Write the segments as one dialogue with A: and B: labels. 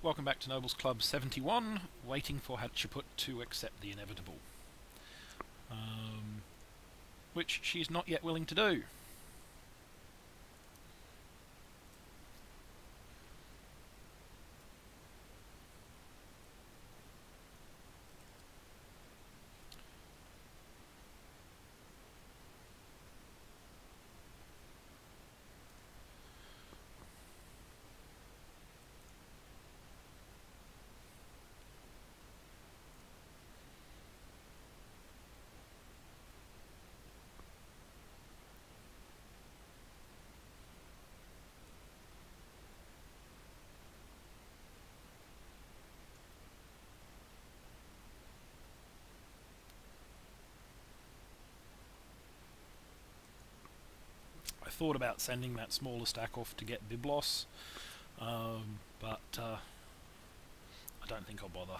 A: Welcome back to Nobles Club 71, waiting for Hatshepsut to accept the inevitable. Which she's not yet willing to do. I thought about sending that smaller stack off to get Byblos, but I don't think I'll bother.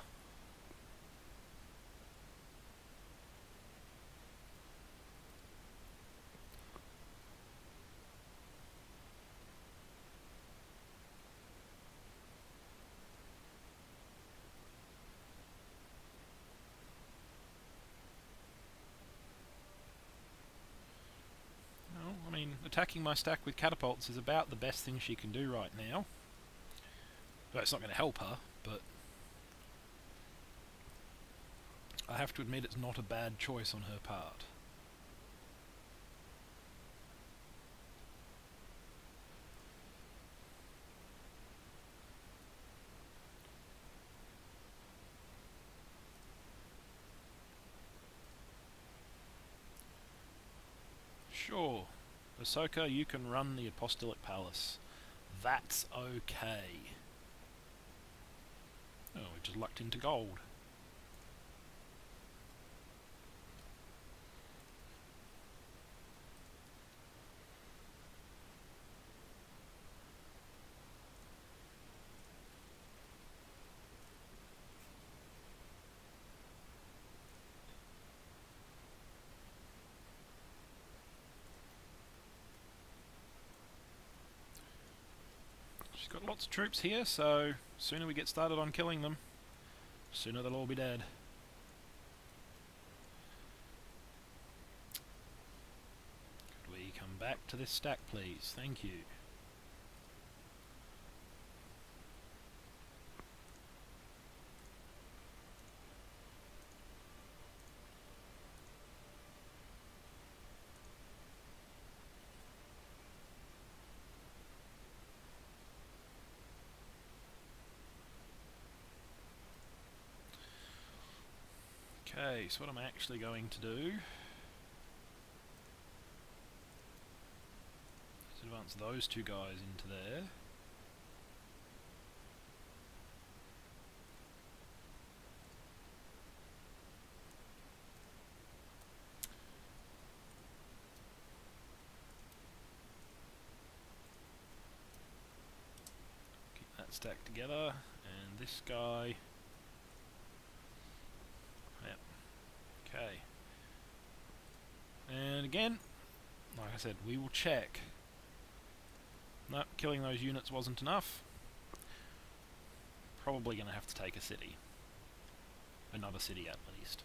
A: Well, I mean, attacking my stack with catapults is about the best thing she can do right now. Well, it's not going to help her, but I have to admit it's not a bad choice on her part. Sure, Ahsoka, you can run the Apostolic Palace. That's okay. Oh, we just lucked into gold. She's got lots of troops here, so sooner we get started on killing them, sooner they'll all be dead. Could we come back to this stack, please? Thank you. Okay, so what I'm actually going to do is advance those two guys into there. Keep that stacked together, and this guy. Yep. Okay. And again, like I said, we will check. No, killing those units wasn't enough. Probably going to have to take a city. Another city at least.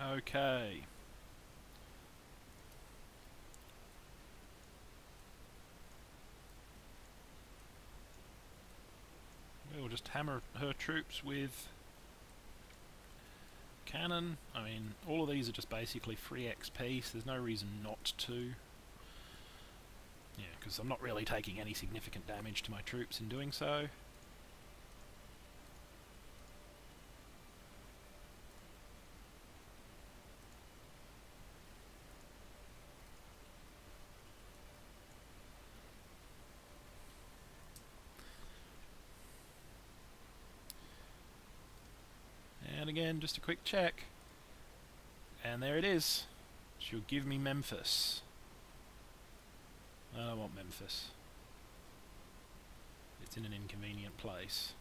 A: Okay. we'll just hammer her troops with cannon. I mean, all of these are just basically free XP, so there's no reason not to. Yeah, because I'm not really taking any significant damage to my troops in doing so. And again, just a quick check. And there it is. She'll give me Memphis. I don't want Memphis. It's in an inconvenient place.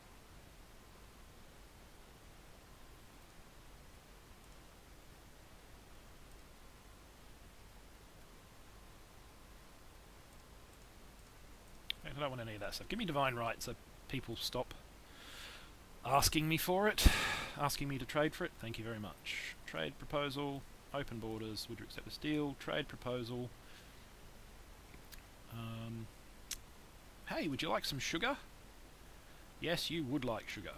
A: I don't want any of that stuff. Give me divine right so people stop asking me for it, asking me to trade for it. Thank you very much. Trade proposal, open borders, would you accept this deal? Trade proposal. Hey, would you like some sugar? Yes, you would like sugar.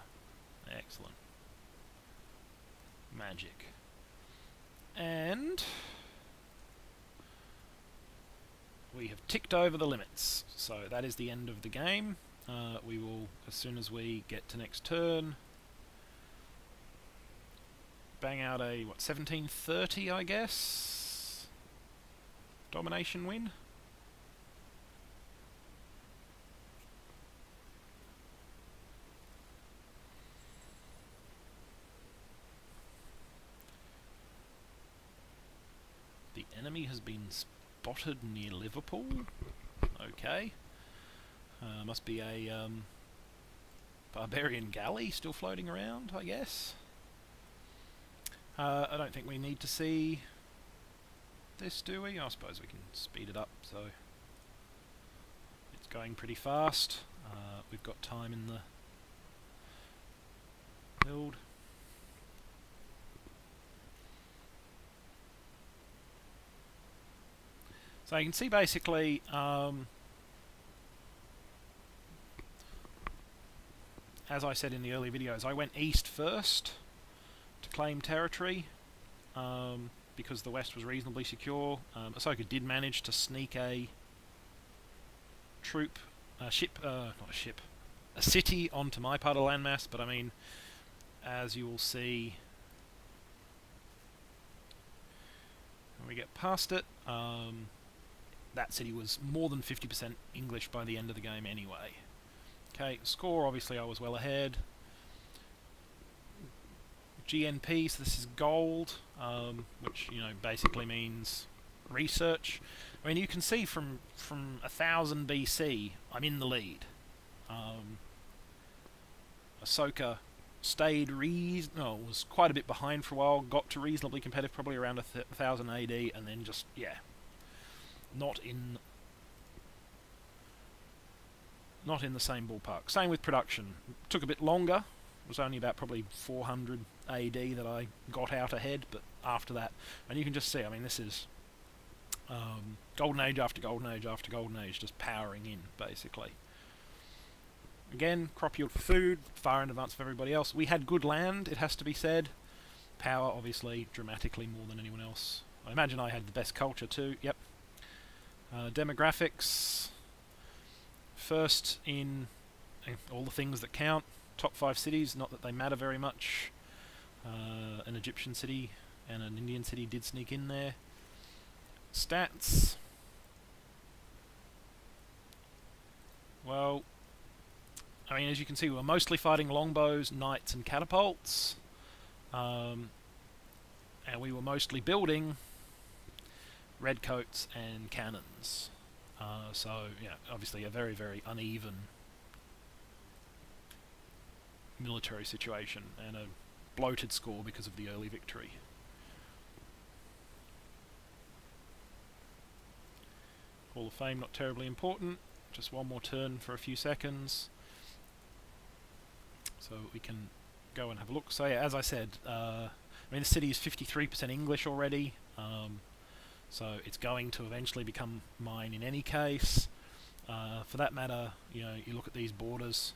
A: Excellent. Magic. And we have ticked over the limits, so that is the end of the game. We will, as soon as we get to next turn, bang out a, what, 1730, I guess? Domination win? The enemy has been spotted near Liverpool. Okay. Must be a barbarian galley still floating around, I guess. I don't think we need to see this, do we? I suppose we can speed it up, so it's going pretty fast. We've got time in the build. So you can see basically as I said in the early videos, I went east first to claim territory because the west was reasonably secure. Ahsoka did manage to sneak a city onto my part of the landmass, but I mean, as you will see when we get past it, that city was more than 50% English by the end of the game anyway. Okay, score, obviously I was well ahead. GNP, so this is gold, which, you know, basically means research. I mean, you can see from 1000 BC, I'm in the lead. Ahsoka stayed was quite a bit behind for a while, got to reasonably competitive, probably around 1000 AD, and then just, yeah, not in the same ballpark. Same with production. It took a bit longer. It was only about probably 400 AD that I got out ahead, but after that, and you can just see, I mean, this is golden age after golden age after golden age, just powering in, basically. Again, crop yield for food, far in advance of everybody else. We had good land, it has to be said. Power, obviously, dramatically more than anyone else. I imagine I had the best culture too, yep. Demographics, first in all the things that count. Top 5 cities, not that they matter very much. An Egyptian city and an Indian city did sneak in there. Stats. Well, I mean, as you can see, we're mostly fighting longbows, knights, and catapults. And we were mostly building redcoats and cannons. So, yeah, obviously a very, very uneven military situation and a bloated score because of the early victory. Hall of Fame, not terribly important. Just one more turn for a few seconds. So we can go and have a look. So yeah, as I said, I mean, the city is 53% English already. So it's going to eventually become mine in any case. For that matter, you know, you look at these borders.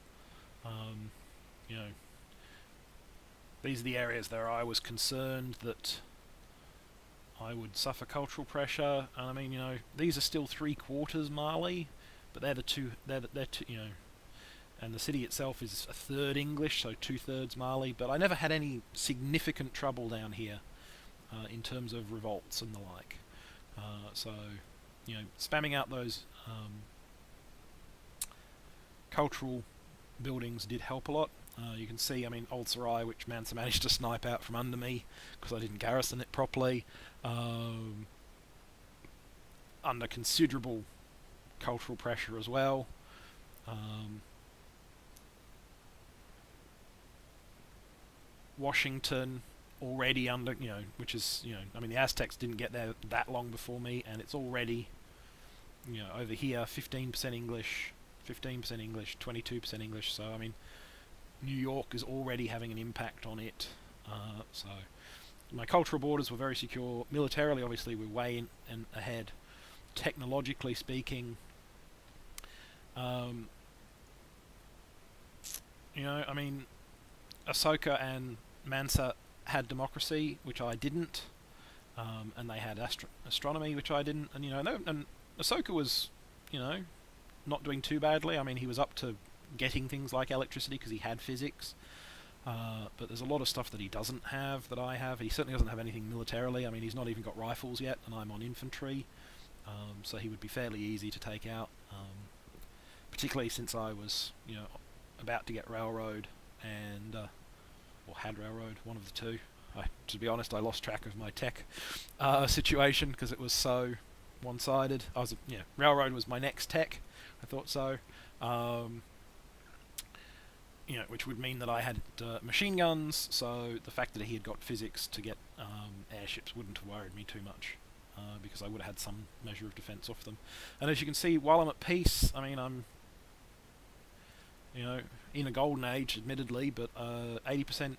A: you know, these are the areas where I was concerned that I would suffer cultural pressure. And I mean, you know, these are still 3/4 Mali, but they're two, you know, and the city itself is a third English, so 2/3 Mali. But I never had any significant trouble down here in terms of revolts and the like. So, you know, spamming out those cultural buildings did help a lot. You can see, I mean, Old Sarai, which Mansa managed to snipe out from under me because I didn't garrison it properly, under considerable cultural pressure as well. Washington already under, you know, which is, you know, I mean, the Aztecs didn't get there that long before me, and it's already, you know, over here 15% English, 15% English, 22% English. So I mean, New York is already having an impact on it. So my cultural borders were very secure. Militarily, obviously, we're way in and ahead. Technologically speaking, you know, I mean, Ahsoka and Mansa had democracy, which I didn't, and they had astronomy, which I didn't. And you know, and Ahsoka was, you know, not doing too badly. I mean, he was up to getting things like electricity because he had physics. But there's a lot of stuff that he doesn't have that I have. He certainly doesn't have anything militarily. I mean, he's not even got rifles yet, and I'm on infantry, so he would be fairly easy to take out. Particularly since I was, you know, about to get railroad and or had railroad, one of the two. To be honest, I lost track of my tech situation because it was so one-sided. I was, yeah, railroad was my next tech. I thought so. You know, which would mean that I had machine guns. So the fact that he had got physics to get airships wouldn't have worried me too much, because I would have had some measure of defense off them. And as you can see, while I'm at peace, I mean, I'm, you know, in a golden age, admittedly, but 80%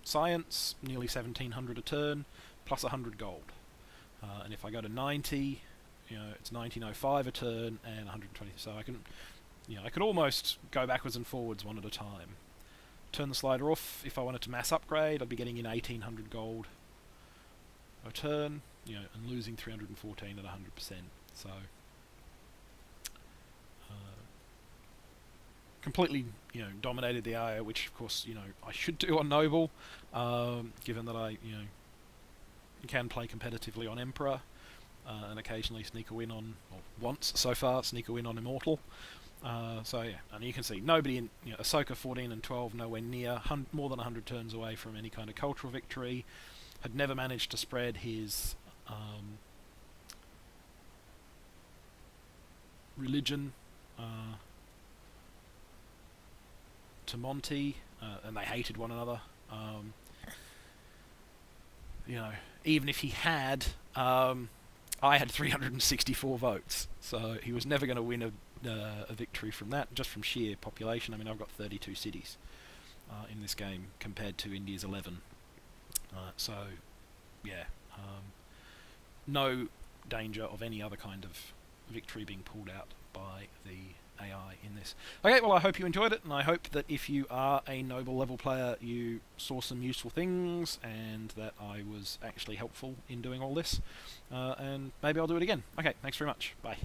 A: science, nearly 1,700 a turn, plus 100 gold. And if I go to 90, you know, it's 1905 a turn and 120. So I can, you know, I could almost go backwards and forwards one at a time. Turn the slider off. If I wanted to mass upgrade, I'd be getting in 1,800 gold a turn, you know, and losing 314 at 100%. So completely, you know, dominated the area, which of course, you know, I should do on Noble, given that I, you know, can play competitively on Emperor, and occasionally sneak a win on, or once so far, sneak a win on Immortal. So yeah, and you can see nobody in, you know, Ahsoka 14 and 12, nowhere near, more than 100 turns away from any kind of cultural victory. Had never managed to spread his religion to Monty, and they hated one another. You know, even if he had, I had 364 votes, so he was never going to win a victory from that, just from sheer population. I mean, I've got 32 cities in this game compared to India's 11. So, yeah, no danger of any other kind of victory being pulled out by the AI in this. Okay, well, I hope you enjoyed it, and I hope that if you are a Noble level player, you saw some useful things, and that I was actually helpful in doing all this. And maybe I'll do it again. Okay, thanks very much. Bye.